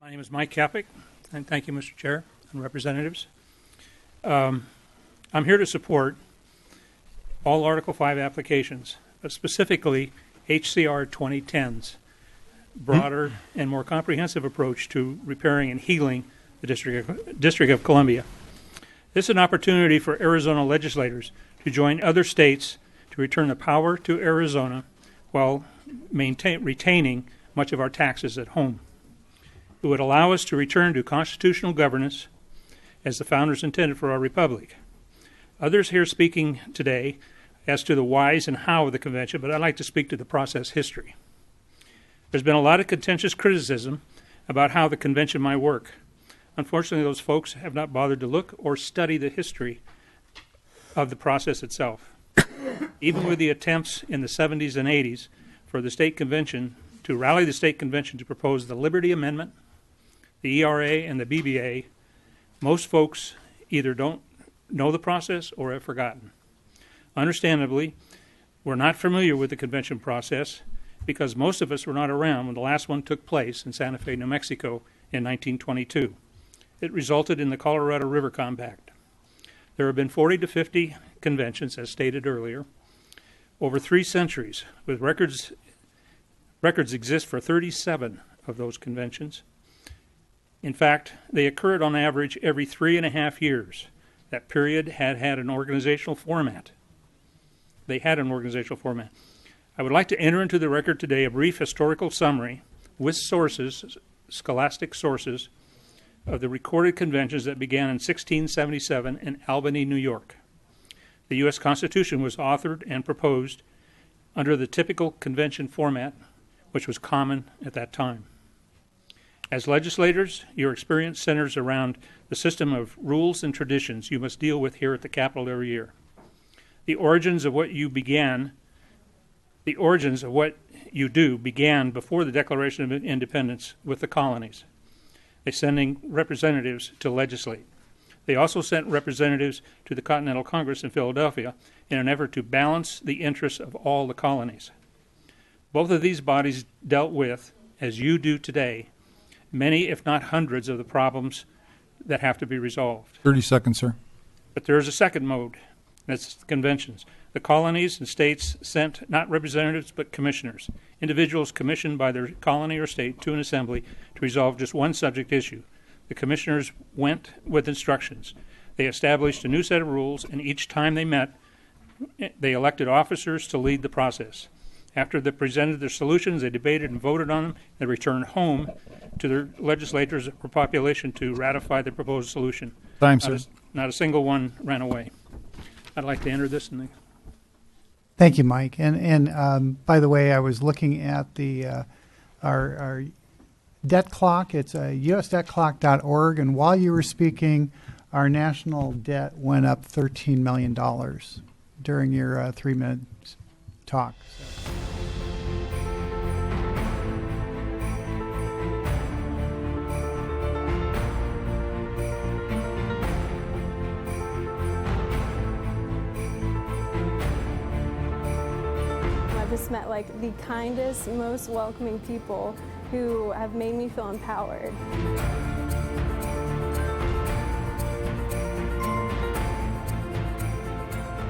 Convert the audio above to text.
My name is Mike Kapik, and thank you, Mr. Chair and representatives. I'm here to support all Article 5 applications, but specifically HCR 2010's broader and more comprehensive approach to repairing and healing the District of Columbia. This is an opportunity for Arizona legislators to join other states to return the power to Arizona while retaining much of our taxes at home. It would allow us to return to constitutional governance as the founders intended for our republic. Others here speaking today as to the whys and how of the convention, but I'd like to speak to the process history. There's been a lot of contentious criticism about how the convention might work. Unfortunately, those folks have not bothered to look or study the history of the process itself. Even with the attempts in the 70s and 80s for the state convention to rally the state convention to propose the Liberty Amendment, the ERA, and the BBA, most folks either don't know the process or have forgotten. Understandably, we're not familiar with the convention process because most of us were not around when the last one took place in Santa Fe, New Mexico in 1922. It resulted in the Colorado River Compact. There have been 40 to 50 conventions, as stated earlier, over 3 centuries, with records exist for 37 of those conventions. In fact, they occurred on average every 3.5 years. That period had an organizational format. They had an organizational format. I would like to enter into the record today a brief historical summary with sources, scholastic sources, of the recorded conventions that began in 1677 in Albany, New York. The U.S. Constitution was authored and proposed under the typical convention format, which was common at that time. As legislators, your experience centers around the system of rules and traditions you must deal with here at the Capitol every year. The origins of what you do began before the Declaration of Independence with the colonies. They sending representatives to legislate. They also sent representatives to the Continental Congress in Philadelphia in an effort to balance the interests of all the colonies. Both of these bodies dealt with, as you do today, many, if not hundreds, of the problems that have to be resolved. 30 seconds, sir. But there is a second mode. That's the conventions. The colonies and states sent not representatives but commissioners, individuals commissioned by their colony or state to an assembly to resolve just one subject issue. The commissioners went with instructions. They established a new set of rules, and each time they met, they elected officers to lead the process. After they presented their solutions, they debated and voted on them. They returned home to their legislators or population to ratify the proposed solution. Time, sir. Not a single one ran away. I'd like to enter this in the... Thank you, Mike. And by the way, I was looking at the our debt clock. It's usdebtclock.org. And while you were speaking, our national debt went up $13 million during your 3-minute talk. So. I've just met like the kindest, most welcoming people who have made me feel empowered.